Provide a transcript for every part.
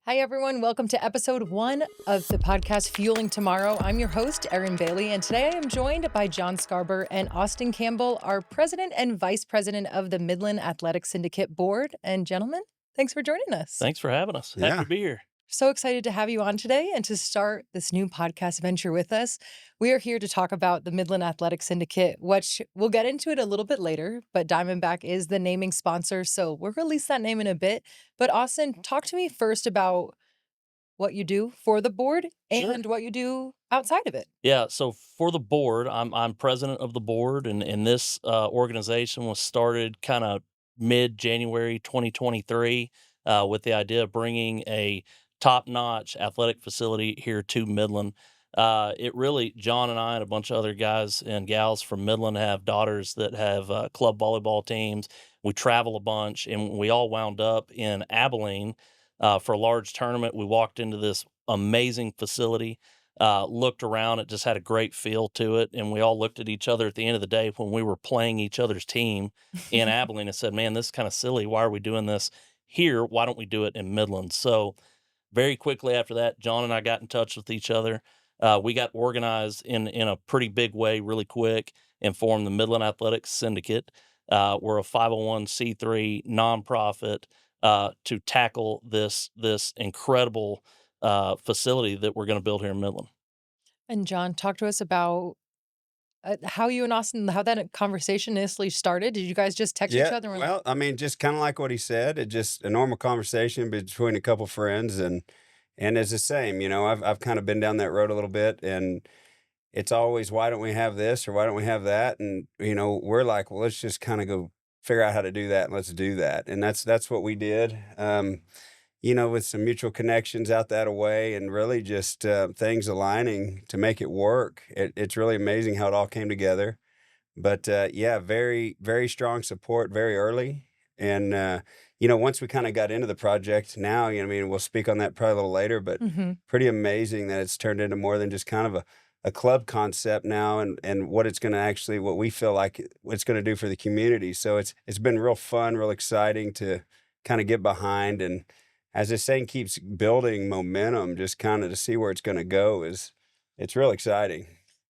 Hi, everyone. Welcome to episode 1 of the podcast Fueling Tomorrow. I'm your host, Erin Bailey, and today I am joined by John Scharbauer and Austen Campbell, our president and vice president of the Midland Athletic Syndicate board. And gentlemen, thanks for joining us. Thanks for having us. Happy Yeah. to be here. So excited to have you on today and to start this new podcast venture with us. We are here to talk about the Midland Athletic Syndicate, which we'll get into it a little bit later, but Diamondback is the naming sponsor, so we'll release that name in a bit. But Austin, talk to me first about what you do for the board Sure. and what you do outside of it. Yeah. So for the board, I'm president of the board, and this organization was started kind of mid January 2023 with the idea of bringing a top notch athletic facility here to Midland. It really, John and I and a bunch of other guys and gals from Midland have daughters that have club volleyball teams. We travel a bunch, and we all wound up in Abilene for a large tournament. We walked into this amazing facility, looked around. It just had a great feel to it. And we all looked at each other at the end of the day when we were playing each other's team in Abilene and said, man, this is kind of silly. Why are we doing this here? Why don't we do it in Midland? So very quickly after that, John and I got in touch with each other. We got organized in a pretty big way really quick and formed the Midland Athletic Syndicate. We're a 501c3 nonprofit to tackle this incredible facility that we're going to build here in Midland. And John, talk to us about how you and Austin, how that conversation initially started. Did you guys just text each Yeah. other? And were like, Well, I mean, just kind of like what he said, it just a normal conversation between a couple friends and it's the same, I've kind of been down that road a little bit and it's always why don't we have this or why don't we have that? And we're like, well, let's just kind of go figure out how to do that and let's do that. And that's what we did. With some mutual connections out that way and really just things aligning to make it work. It's really amazing how it all came together. But yeah, very, very strong support very early. And, once we kind of got into the project now, we'll speak on that probably a little later, but pretty amazing that it's turned into more than just kind of a club concept now and what it's going to actually, what we feel like it's going to do for the community. So it's been real fun, real exciting to kind of get behind. And as this thing keeps building momentum, just kind of to see where it's going to go it's real exciting.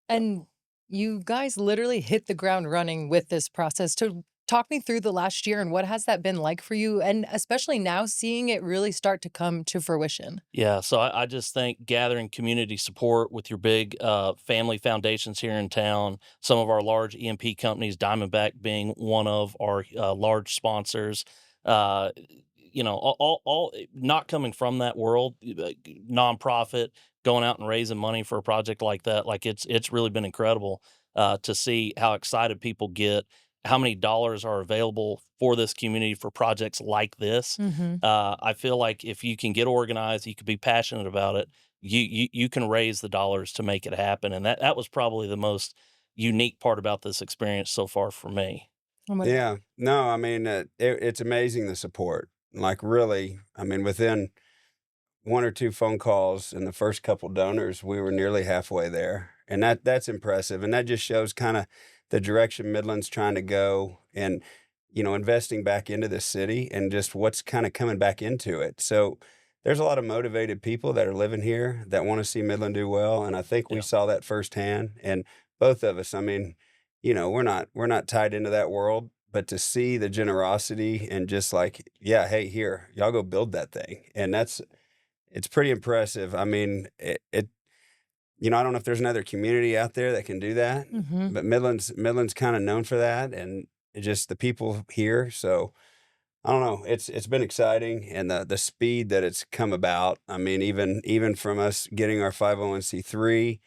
And you guys literally hit the ground running with this process. To talk me through the last year and what has that been like for you? And especially now seeing it really start to come to fruition. Yeah, so I just think gathering community support with your big family foundations here in town, some of our large EMP companies, Diamondback being one of our large sponsors, uh, all not coming from that world, nonprofit, going out and raising money for a project like that, like it's really been incredible to see how excited people get, how many dollars are available for this community for projects like this. Hmm. I feel like if you can get organized, you can be passionate about it. You can raise the dollars to make it happen, and that was probably the most unique part about this experience so far for me. Yeah. No, I mean, it's amazing the support. Like, really, I mean, within one or two phone calls and the first couple donors, we were nearly halfway there. And that's impressive. And that just shows kind of the direction Midland's trying to go and, investing back into the city and just what's kind of coming back into it. So there's a lot of motivated people that are living here that want to see Midland do well. And I think we Yeah. saw that firsthand. And both of us, I mean, we're not tied into that world, but to see the generosity and just like, yeah, hey, here, y'all go build that thing. And it's pretty impressive. I mean, I don't know if there's another community out there that can do that, Hmm. but Midland's kind of known for that, and just the people here. So I don't know. It's been exciting, and the speed that it's come about. I mean, even from us getting our 501c3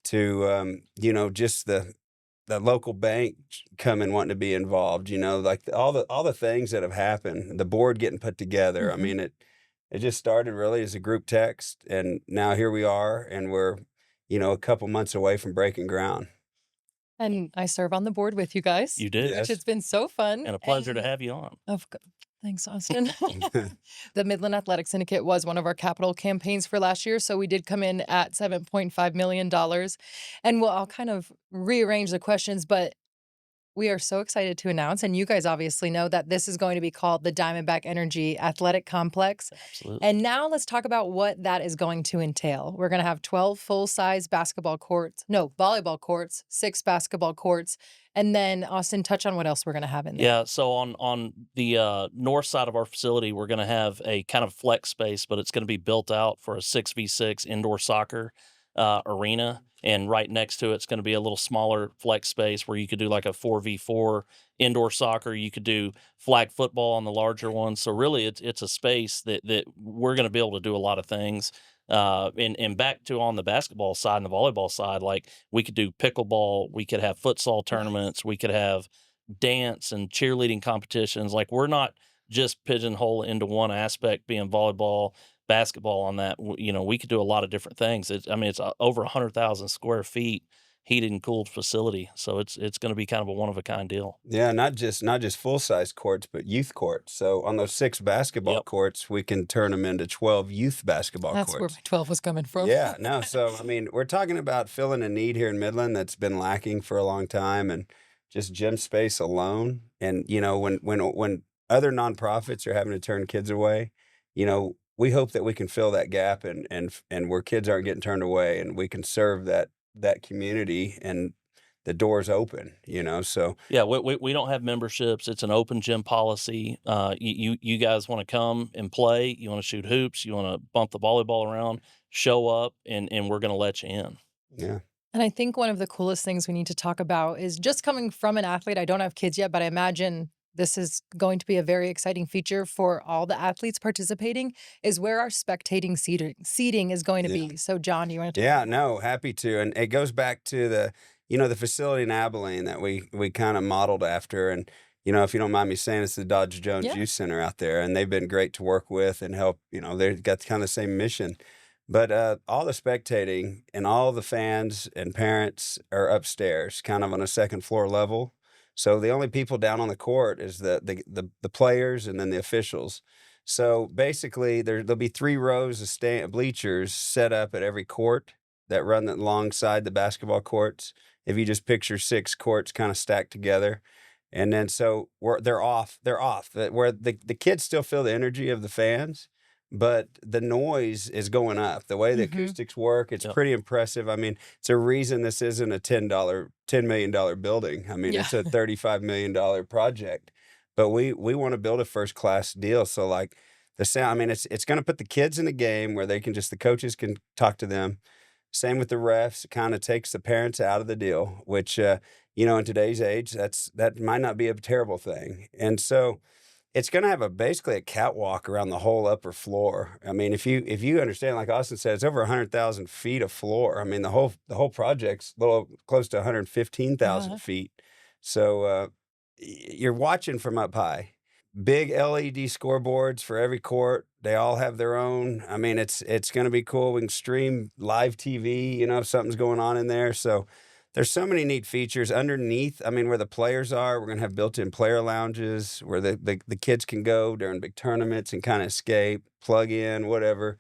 to just the local bank coming wanting to be involved. Like all the things that have happened. The board getting put together. I Hmm. mean it just started really as a group text, and now here we are, and we're, a couple months away from breaking ground. And I serve on the board with you guys, You do, which Yes. has been so fun. and a pleasure to have you on. Of c Thanks, Austin. The Midland Athletic Syndicate was one of our capital campaigns for last year, so we did come in at $7.5 million. And I'll kind of rearrange the questions, but we are so excited to announce, and you guys obviously know that this is going to be called the Diamondback Energy Athletic Complex. Absolutely. And now let's talk about what that is going to entail. We're going to have 12 full-size basketball courts, no, volleyball courts, 6 basketball courts, and then Austin, touch on what else we're going to have in there. Yeah, so on the north side of our facility, we're going to have a kind of flex space, but it's going to be built out for a 6v6 indoor soccer arena, and right next to it's going to be a little smaller flex space where you could do like a 4v4 indoor soccer. You could do flag football on the larger one. So really, it's a space that we're going to be able to do a lot of things. And back to on the basketball side and the volleyball side, like we could do pickleball, we could have futsal tournaments, we could have dance and cheerleading competitions. Like we're not just pigeonholed into one aspect being volleyball, basketball on that. We could do a lot of different things. I mean, it's over 100,000 square feet heated and cooled facility. So it's going to be kind of a one of a kind deal. Yeah, not just full size courts, but youth courts. So on those 6 basketball Yep. courts, we can turn them into 12 youth basketball That's where my courts. 12 was coming from. Yeah, no, so I mean, we're talking about filling a need here in Midland that's been lacking for a long time, and just gym space alone. And when other nonprofits are having to turn kids away, we hope that we can fill that gap, and where kids aren't getting turned away, and we can serve that community, and the doors open. So Yeah, we don't have memberships. It's an open gym policy. You guys want to come and play. You want to shoot hoops. You want to bump the volleyball around. Show up, and we're going to let you in. yeah. And I think one of the coolest things we need to talk about is just coming from an athlete. I don't have kids yet, but I imagine this is going to be a very exciting feature for all the athletes participating, is where our spectating seating is going to Yeah. be. So, John, do you want to talk Yeah, about no, happy to. And it goes back to the facility in Abilene that we kind of modeled after. And, if you don't mind me saying, it's the Dodge Jones Yeah. Youth Center out there. And they've been great to work with and help. They've got kind of the same mission. But all the spectating and all the fans and parents are upstairs, kind of on a second floor level. So the only people down on the court is the players and then the officials. So basically, there'll be 3 rows of bleachers set up at every court that run alongside the basketball courts. If you just picture 6 courts kind of stacked together, and then so they're off. They're off. Where the kids still feel the energy of the fans, but the noise is going up. The way the Mhm. acoustics work, it's Yep. pretty impressive. I mean, it's a reason this isn't a $10 million building. I mean, Yeah. it's a $35 million project. But we want to build a first class deal. So like the sound, I mean, it's going to put the kids in the game where the coaches can talk to them. Same with the refs. It kind of takes the parents out of the deal, which in today's age, that might not be a terrible thing. And so it's going to have basically a catwalk around the whole upper floor. I mean, if you understand, like Austin said, it's over 100,000 feet of floor. I mean, the whole project's a little close to 115,000 Uh-huh. feet. So you're watching from up high. Big LED scoreboards for every court. They all have their own. I mean, it's going to be cool. We can stream live TV. If something's going on in there. So there's so many neat features underneath. I mean, where the players are, we're going to have built-in player lounges where the kids can go during big tournaments and kind of escape, plug in, whatever,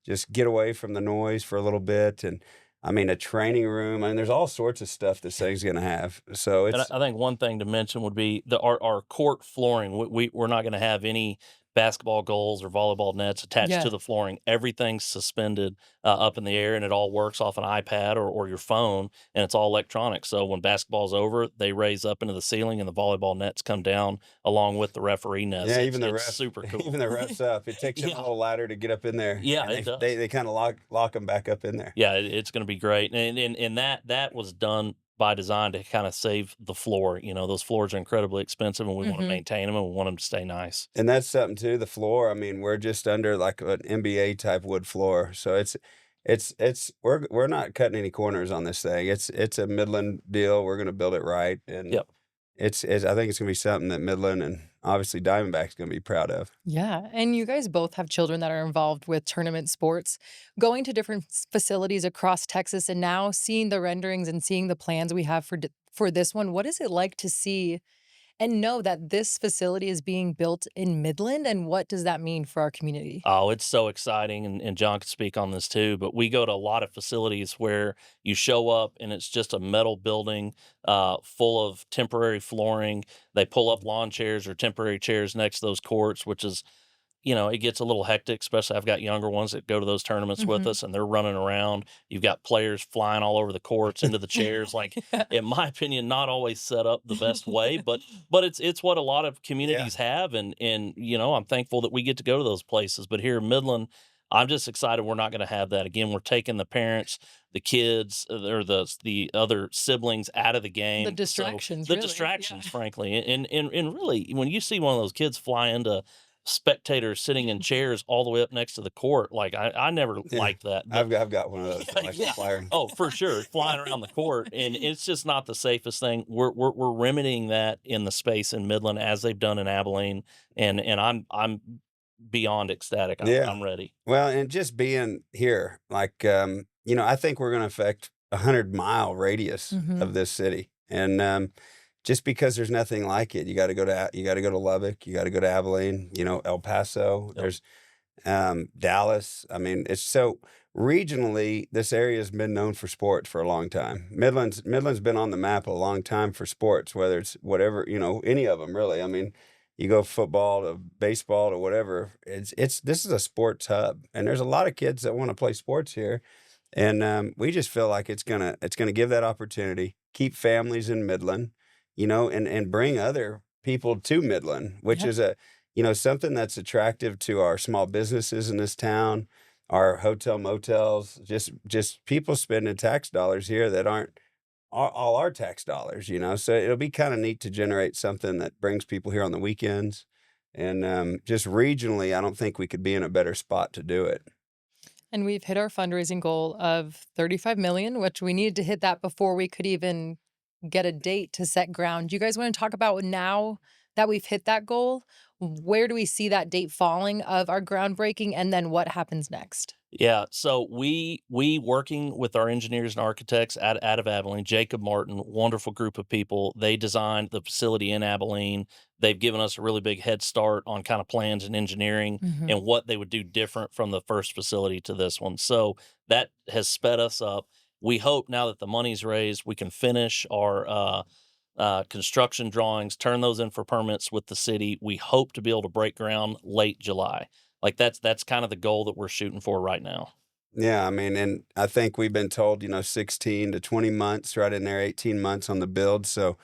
just get away from the noise for a little bit. And I mean, a training room. I mean, there's all sorts of stuff this thing's going to have. So And it's I think one thing to mention would be our court flooring. We're not going to have any basketball goals or volleyball nets attached Yeah. to the flooring. Everything's suspended up in the air, and it all works off an iPad or your phone, and it's all electronic. So when basketball's over, they raise up into the ceiling, and the volleyball nets come down along with the referee nets. yeah, It's, even the it's refs, super cool. even the refs up. It takes them a Yeah, little ladder to get up in there, yeah, and it does. they kind of lock them back up in there. Yeah, it's going to be great, and that was done by design to kind of save the floor. Those floors are incredibly expensive, and we want to Mhm. maintain them, and we want them to stay nice. And that's something too. The floor. I mean, we're just under like an NBA type wood floor, so we're not cutting any corners on this thing. It's a Midland deal. We're going to build it right, and Yep. I think it's going to be something that Midland and obviously Diamondback's going to be proud of. Yeah. And you guys both have children that are involved with tournament sports. Going to different facilities across Texas and now seeing the renderings and seeing the plans we have for this one, what is it like to see and know that this facility is being built in Midland, and what does that mean for our community? Oh, it's so exciting, and John could speak on this too. But we go to a lot of facilities where you show up and it's just a metal building full of temporary flooring. They pull up lawn chairs or temporary chairs next to those courts, which is, it gets a little hectic, especially I've got younger ones that go to those tournaments with Mhm. us and they're running around. You've got players flying all over the courts into the chairs. Like, Yeah. in my opinion, not always set up the best way, but it's what a lot of Yeah. communities have, and I'm thankful that we get to go to those places. But here in Midland, I'm just excited we're not going to have that again. We're taking the parents, the kids, or the other siblings out of the The game. So distractions, the really. Yeah. distractions, frankly, and really, when you see one of those kids fly into spectators sitting in chairs all the way up next to the court, like I never Yeah. liked that, but I've got one of those that likes to yeah. fly around. Oh, for sure, flying around the court, and it's just not the safest thing. We're remedying that in the space in Midland as they've done in Abilene, and I'm beyond ecstatic. Yeah. I'm ready. Well, and just being here, like, I think we're going to affect 100-mile radius Mhm. of this city. And just because there's nothing like it, you got to go to Lubbock, you got to go to Abilene, El Paso, Yep. there's Dallas. I mean, it's so regionally, this area has been known for sports for a long time. Midland's been on the map a long time for sports, whether it's whatever, any of them really. I mean, you go football to baseball to whatever. It's this is a sports hub, and there's a lot of kids that want to play sports here, and we just feel like it's gonna give that opportunity, keep families in Midland, and bring other people to Midland, which Yeah. is something that's attractive to our small businesses in this town, our hotel motels, just people spending tax dollars here that aren't all our tax dollars. So it'll be kind of neat to generate something that brings people here on the weekends. And just regionally, I don't think we could be in a better spot to do it. And we've hit our fundraising goal of 35 million, which we needed to hit that before we could even get a date to set ground. You guys want to talk about now that we've hit that goal? Where do we see that date falling of our groundbreaking and then what happens next? Yeah, so we working with our engineers and architects out of Abilene, Jacob Martin, wonderful group of people. They designed the facility in Abilene. They've given us a really big head start on kind of plans and engineering Mhm. and what they would do different from the first facility to this one. So that has sped us up. We hope now that the money's raised, we can finish our construction drawings, turn those in for permits with the city. We hope to be able to break ground late July. Like that's kind of the goal that we're shooting for right now. Yeah, I mean, and I think we've been told, 16 to 20 months, right in there, 18 months on the build. So,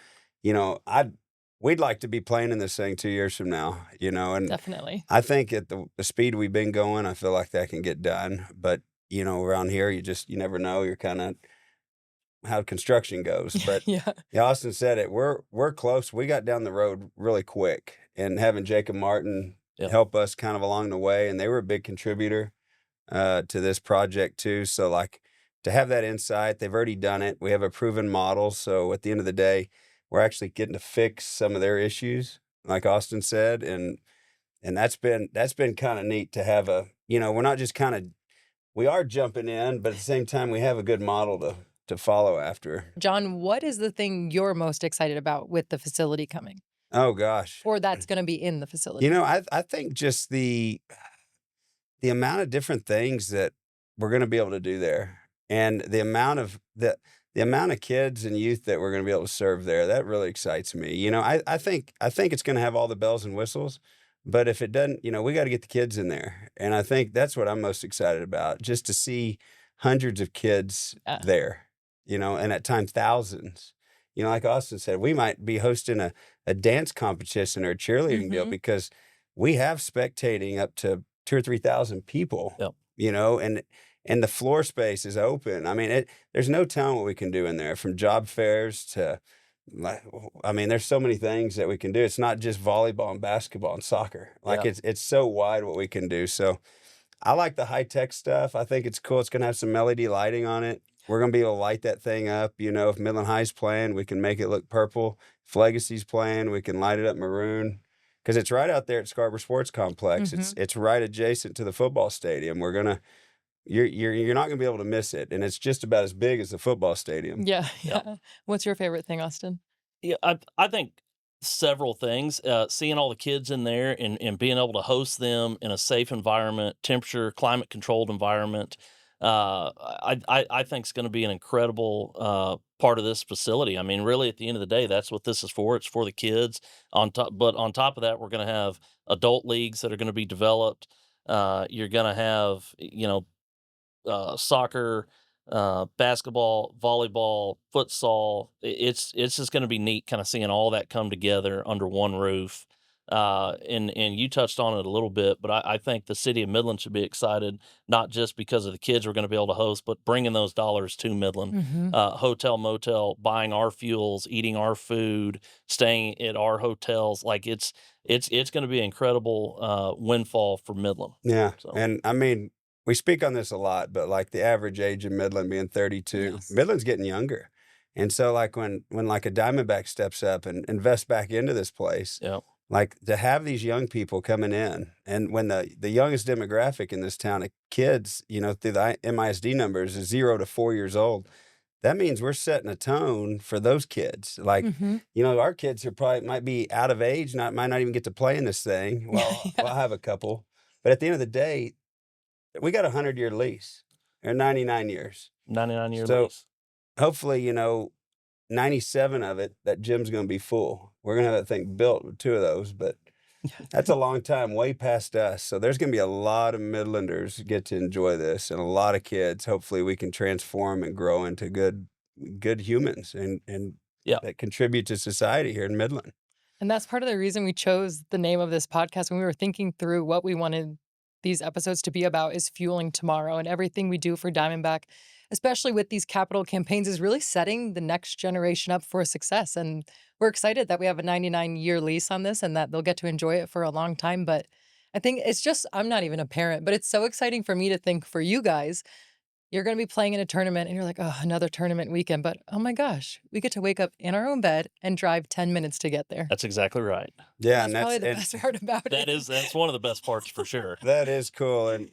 we'd like to be playing in this thing 2 years from now, and Definitely. I think at the speed we've been going, I feel like that can get done. But, around here, you never know. You're kind of how construction goes. But Yeah. yeah, Austin said it. We're close. We got down the road really quick, and having Jacob Martin Yep. help us kind of along the way, and they were a big contributor to this project too. So like to have that insight, they've already done it. We have a proven model. So at the end of the day, we're actually getting to fix some of their issues, like Austin said, and that's been kind of neat to have we're not just we are jumping in, but at the same time we have a good model to follow after. John, what is the thing you're most excited about with the facility coming Oh gosh. or that's going to be in the facility? I think just the amount of different things that we're gonna be able to do there, and the amount of kids and youth that we're gonna be able to serve there, that really excites me. I think it's gonna have all the bells and whistles, but if it doesn't, we gotta get the kids in there, and I think that's what I'm most excited about, just to see hundreds of kids Yeah. there, and at times thousands. Like Austin said, we might be hosting a dance competition or a cheerleading deal Mhm. because we have spectating up to 2 or 3,000 people, Yep. and the floor space is open. I mean, there's no telling what we can do in there, from job fairs to, like, I mean, there's so many things that we can do. It's not just volleyball and basketball and soccer. Like Yeah. it's so wide what we can do. So I like the high tech stuff. I think it's cool. It's gonna have some LED lighting on it. We're gonna be able to light that thing up. If Midland High's playing, we can make it look purple. If Legacy's playing, we can light it up maroon. Because it's right out there at Scharbauer Sports Complex. It's Mhm. it's right adjacent to the football stadium. You're not gonna be able to miss it, and it's just about as big as the football stadium. Yeah, Yep. yeah. What's your favorite thing, Austin? Yeah, I think Several things, seeing all the kids in there and being able to host them in a safe environment, temperature, climate controlled environment, I think is going to be an incredible part of this facility. I mean, really, at the end of the day, that's what this is for. It's for the kids. But on top of that, we're going to have adult leagues that are going to be developed. You're going to have, soccer, basketball, volleyball, futsal. It's just going to be neat, kind of seeing all that come together under one roof. And you touched on it a little bit, but I think the city of Midland should be excited, not just because of the kids we're going to be able to host, but bringing those dollars to Midland. Mhm. Hotel, motel, buying our fuels, eating our food, staying at our hotels. Like it's going to be an incredible windfall for Midland. Yeah, So and I mean, we speak on this a lot, but, like, the average age in Midland being 32, Yes. Midland's getting younger, and so, like, when, like, a Diamondback steps up and invests back into this place, yeah, like, to have these young people coming in, and when the youngest demographic in this town of kids, through the MISD numbers is 0 to 4 years old, that means we're setting a tone for those kids. Like, Mhm. our kids are probably might be out of age, might not even get to play in this thing. Well, Yeah. I'll have a couple, but at the end of the day, we got a 100-year lease or 99 years. 99-year So lease. hopefully, 97 of it, that gym's going to be full. We're going to have that thing built with 2 of those, but that's a long time, way past us. So there's gonna be a lot of Midlanders get to enjoy this, and a lot of kids. Hopefully, we can transform and grow into good humans and Yeah. that contribute to society here in Midland. And that's part of the reason we chose the name of this podcast when we were thinking through what we wanted these episodes to be about is fueling tomorrow, and everything we do for Diamondback, especially with these capital campaigns, is really setting the next generation up for success. And we're excited that we have a 99-year lease on this and that they'll get to enjoy it for a long time. But I think it's just, I'm not even a parent, but it's so exciting for me to think for you guys you're gonna be playing in a tournament and you're like, "Oh, another tournament weekend," but, oh my gosh, we get to wake up in our own bed and drive 10 minutes to get there. That's exactly right. Yeah, That's and probably the best part about it. That's one of the best parts for sure. that is cool, and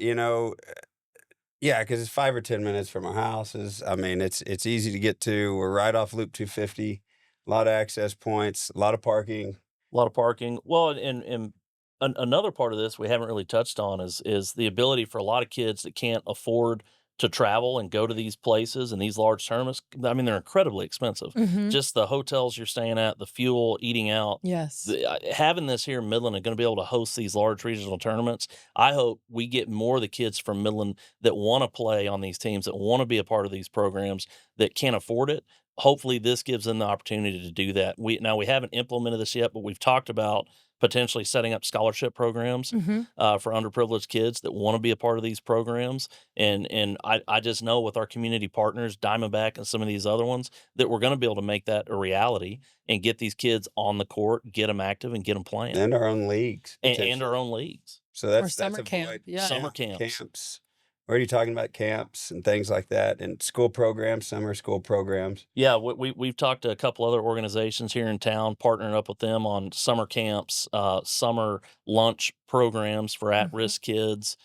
yeah, because it's 5 or 10 minutes from our houses. I mean, it's easy to get to. We're right off Loop 250. A lot of access points, a lot of parking. A lot of parking. Well, and another part of this we haven't really touched on is the ability for a lot of kids that can't afford to travel and go to these places and these large tournaments. I mean, they're incredibly expensive. Mhm. Just the hotels you're staying at, the fuel, eating out. Yes. Having this here in Midland and going to be able to host these large regional tournaments. I hope we get more of the kids from Midland that want to play on these teams, that want to be a part of these programs, that can't afford it. Hopefully, this gives them the opportunity to do that. We haven't implemented this yet, but we've talked about potentially setting up scholarship programs Mhm. for underprivileged kids that want to be a part of these programs. And I just know with our community partners, Diamondback and some of these other ones, that we're going to be able to make that a reality and get these kids on the court, get them active, and get them playing, And our own leagues, and our potentially. own leagues, So Or that's summer a camp, void. yeah. summer Yeah, camps. camps. Where are you talking about camps and things like that, and school programs, summer school programs? Yeah, we've talked to a couple other organizations here in town, partnering up with them on summer camps, summer lunch programs for Mhm. at-risk kids.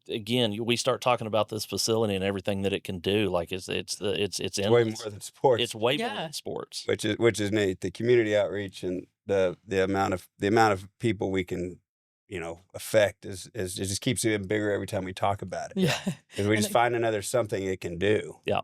Again, we start talking about this facility and everything that it can do. Like it's It's way endless. more than sports, It's way more Yeah. than sports. which is neat. The community outreach and the amount of people we can, affect is it just keeps getting bigger every time we talk about it Yeah. because we And just find another something it can do. Yeah,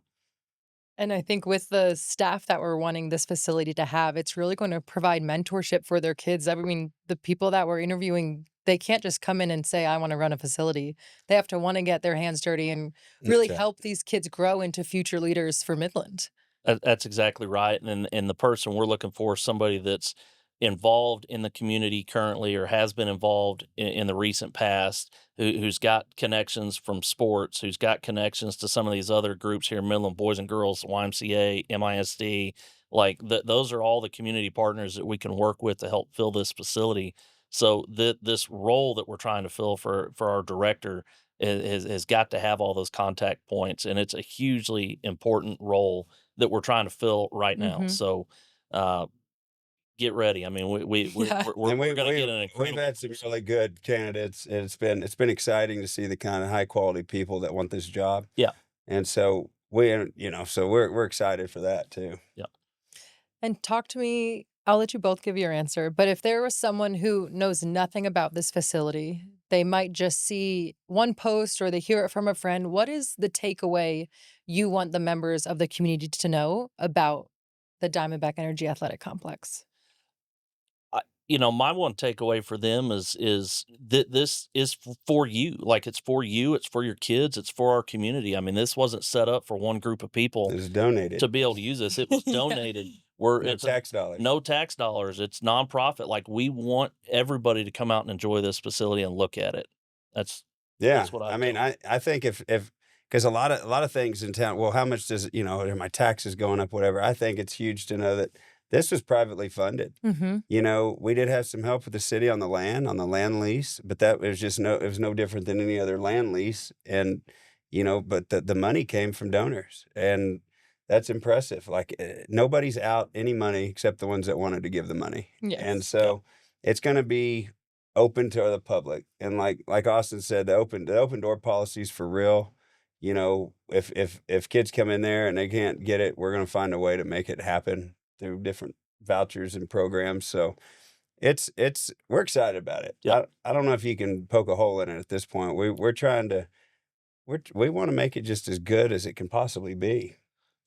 I think with the staff that we're wanting this facility to have, it's really going to provide mentorship for their kids. I mean, the people that we're interviewing, they can't just come in and say, I want to run a facility. They have to want to get their hands dirty and really That's right. help these kids grow into future leaders for Midland. that's exactly right. And the person we're looking for is somebody that's involved in the community currently or has been involved in the recent past, who's got connections from sports, who's got connections to some of these other groups here in Midland, Boys and Girls, YMCA, MISD. Like those are all the community partners that we can work with to help fill this facility. So this role that we're trying to fill for our director has got to have all those contact points, and it's a hugely important role that we're trying to fill right now. Mhm. So, uh, get ready. I mean, Yeah. And we're we gonna get we an we've incredible had some really good candidates, and it's been exciting to see the kind of high quality people that want this job. yeah, And so we're excited for that too. yeah. And talk to me I'll let you both give your answer, but if there was someone who knows nothing about this facility, they might just see one post or they hear it from a friend. What is the takeaway you want the members of the community to know about the Diamondback Energy Athletic Complex? My one takeaway for them is that this is for you. Like, it's for you, it's for your kids, it's for our community. I mean, this wasn't set up for one group of people It's donated. to be able to use this. It was Yeah. donated. We're No it's tax dollars. no tax dollars. It's nonprofit. Like, we want everybody to come out and enjoy this facility and look at it. That's Yeah, that's what I I mean, tell 'em. I think if because a lot of things in town. Well, how much does it? Are my taxes going up? Whatever. I think it's huge to know that this was privately funded. Mhm. We did have some help with the city on the land lease, but that was just no. It was no different than any other land lease, and but the money came from donors, and that's impressive. Like nobody's out any money except the ones that wanted to give the money, and Yes. Yep. so it's going to be open to the public. And like Austin said, the open door policy is for real. If kids come in there and they can't get it, we're going to find a way to make it happen through different vouchers and programs. So we're excited about it. Yep. I don't know if you can poke a hole in it at this point. We're trying to we want to make it just as good as it can possibly be.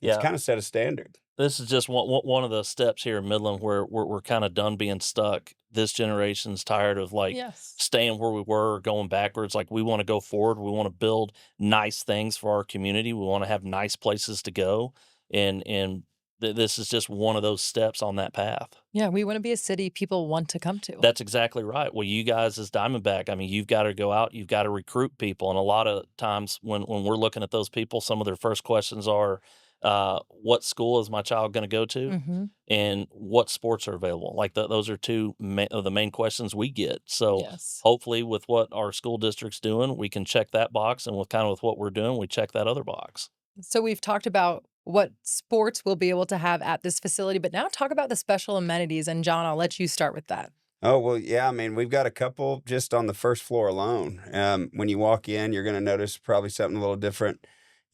It's Yeah. kind of set a standard. This is just one of the steps here in Midland where we're kind of done being stuck. This generation's tired of like Yes. staying where we were, going backwards. Like, we want to go forward. We want to build nice things for our community. We want to have nice places to go, and this is just one of those steps on that path. Yeah, we wanna be a city people want to come to. That's exactly right. Well, you guys as Diamondback, I mean, you've got to go out, you've got to recruit people, and a lot of times when we're looking at those people, some of their first questions are, "What school is my child going to go to?" Mhm. and "What sports are available?" Like those are two of the main questions we get. So Yes. hopefully, with what our school district's doing, we can check that box, and with what we're doing, we check that other box. So we've talked about what sports we'll be able to have at this facility, but now talk about the special amenities, and John, I'll let you start with that. Oh, well, yeah, I mean, we've got a couple just on the first floor alone. When you walk in, you're going to notice probably something a little different.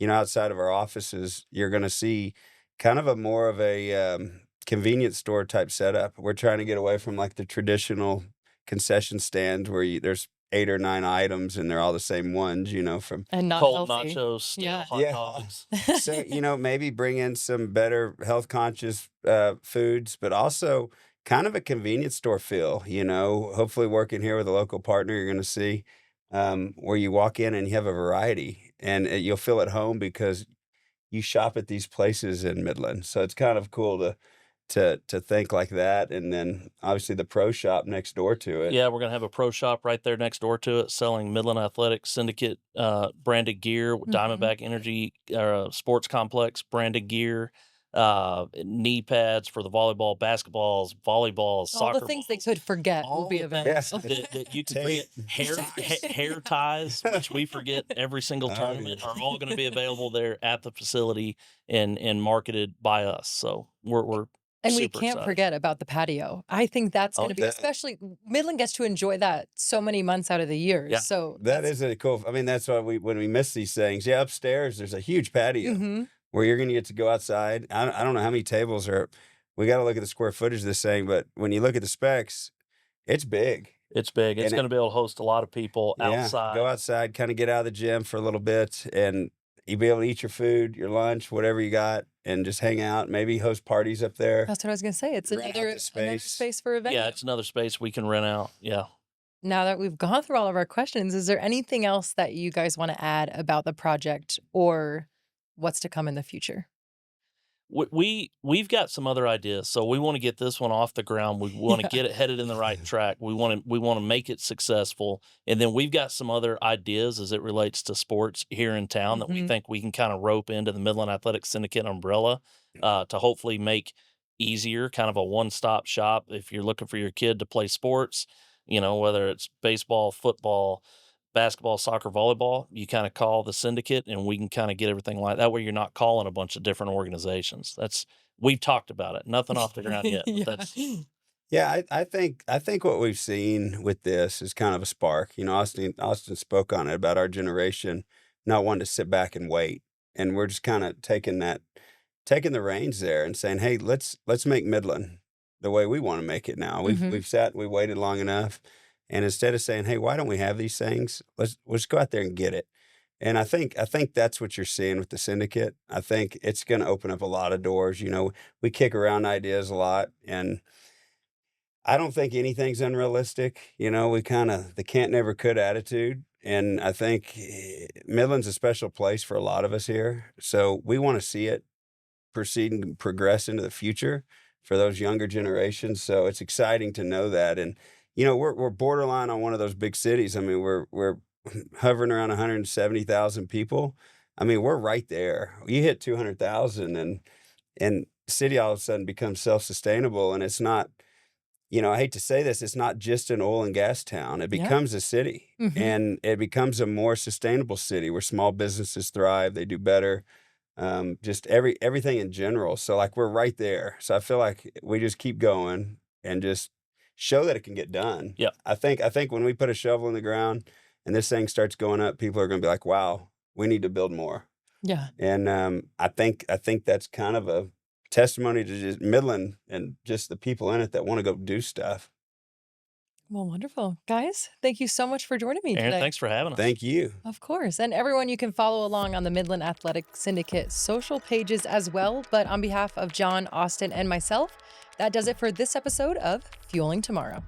Outside of our offices, you're going to see kind of a more of a convenience store type setup. We're trying to get away from like the traditional concession stand where there's 8 or 9 items and they're all the same ones, from And not Cold healthy. nachos, stale Yeah. hot yeah. dogs. So, maybe bring in some better health conscious foods, but also kind of a convenience store feel, hopefully working here with a local partner, you're going to see where you walk in and you have a variety and you'll feel at home because you shop at these places in Midland. So it's kind of cool to think like that. And then obviously the pro shop next door to it. Yeah, we're gonna have a pro shop right there next door to it, selling Midland Athletic Syndicate branded gear, Mhm. Diamondback Energy Sports Complex branded gear, knee pads for the volleyball, basketballs, volleyballs, All the soccer things they balls, could forget will all be the available. things that you could Tape. forget. Hair ties, which we forget every single Oh, tournament, yeah. are all going to be available there at the facility and marketed by us. So we're And we super can't excited. forget about the patio. I think that's Oh gonna be That especially Midland gets to enjoy that so many months out of the year, yeah. so that is a cool. I mean, that's why when we miss these things. Yeah, upstairs there's a huge patio Mhm. where you're gonna get to go outside. I don't know how many tables are. We got to look at the square footage of this thing, but when you look at the specs, it's big. It's big. It's And gonna be able to host a lot of people yeah, go outside. outside, kind of get out of the gym for a little bit, and you'll be able to eat your food, your lunch, whatever you got, and just hang out. Maybe host parties up there. That's what I was gonna say, it's Rent out the another space. space for a Yeah, venue. it's another space we can rent out. Yeah. Now that we've gone through all of our questions, is there anything else that you guys wanna add about the project or what's to come in the future? We've got some other ideas, so we want to get this one off the ground. We want to Yeah. get it headed in the right track. We want to make it successful, and then we've got some other ideas as it relates to sports here in town that we Mhm. think we can kind of rope into the Midland Athletic Syndicate umbrella to hopefully make easier, kind of a one-stop shop if you're looking for your kid to play sports. Whether it's baseball, football, basketball, soccer, volleyball, you kind of call the syndicate and we can kind of get everything like that way you're not calling a bunch of different organizations. We've talked about it. Nothing off the ground yet, but Yeah. that's Yeah, I think what we've seen with this is kind of a spark. Austin spoke on it about our generation not wanting to sit back and wait, and we're just kind of taking the reins there and saying, "Hey, let's make Midland. the way we want to make it now. Mhm. We waited long enough, and instead of saying, "Hey, why don't we have these things? Let's go out there and get it." And I think that's what you're seeing with the syndicate. I think it's going to open up a lot of doors. We kick around ideas a lot, and I don't think anything's unrealistic. We kind of the can't never could attitude. And I think Midland's a special place for a lot of us here. So we want to see it proceed and progress into the future for those younger generations. So it's exciting to know that. And we're borderline on one of those big cities. I mean, we're hovering around 170,000 people. I mean, we're right there. You hit 200,000, and city all of a sudden becomes self-sustainable, and it's not. I hate to say this, it's not just an oil and gas town. It Yeah. becomes a city, Mhm. and it becomes a more sustainable city where small businesses thrive, they do better, just everything in general. So, like, we're right there. So I feel like we just keep going and just show that it can get done. Yeah. I think when we put a shovel in the ground and this thing starts going up, people are gonna be like, "Wow, we need to build more." Yeah. And, I think that's kind of a testimony to just Midland and just the people in it that wanna go do stuff. Well, wonderful. Guys, thank you so much for joining me Aaron, today. thanks for having us. Thank you. Of course. And everyone, you can follow along on the Midland Athletic Syndicate social pages as well. But on behalf of John, Austen, and myself, that does it for this episode of Fueling Tomorrow.